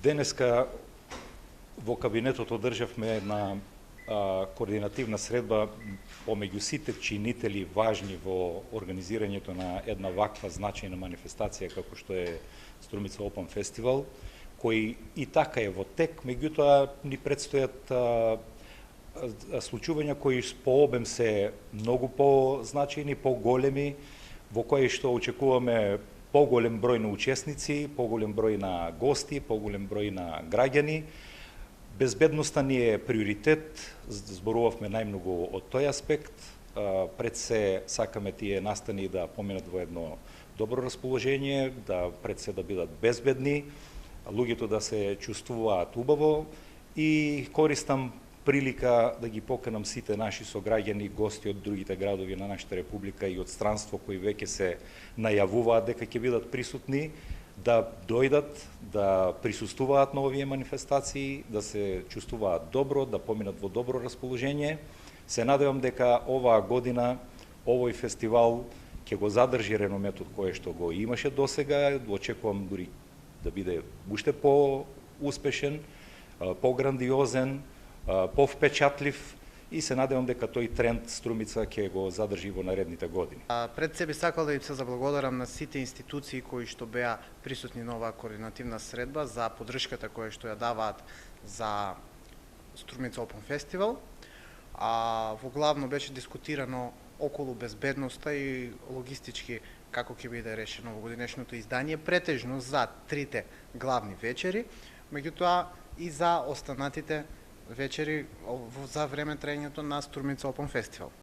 Денеска во кабинетот одржавме една координативна средба помеѓу сите чинители важни во организирањето на една ваква значајна манифестација како што е Струмица Опен Фестивал, кој и така е во тек, меѓутоа ни предстојат случувања кои по обем се многу позначајни, поголеми, во кои што очекуваме поголем број на учесници, поголем број на гости, поголем број на граѓани. Безбедноста ни е приоритет, зборувавме најмногу од тој аспект. Пред се сакаме тие настани да поминат во едно добро расположение, да пред се да бидат безбедни, луѓето да се чувствуваат убаво и користам прилика да ги поканам сите наши сограѓани, гости од другите градови на нашата република и од странство кои веќе се најавуваат дека ќе бидат присутни, да дојдат, да присуствуваат на овие манифестации, да се чувствуваат добро, да поминат во добро расположение. Се надевам дека оваа година овој фестивал ќе го задржи ренометот кое што го имаше досега. Очекувам дури да биде уште по-успешен, по-грандиозен, повпечатлив и се надевам дека тој тренд Струмица ќе го задржи во наредните години. Пред се би сакал да им се заблагодарам на сите институции кои што беа присутни на оваа координативна средба за поддршката која што ја даваат за Струмица Опен Фестивал. Во главно беше дискутирано околу безбедноста и логистички како ќе биде решено овогодинешното издание, претежно за трите главни вечери, меѓутоа и за останатите вечери за време траењето на Струмица Опен Фестивал.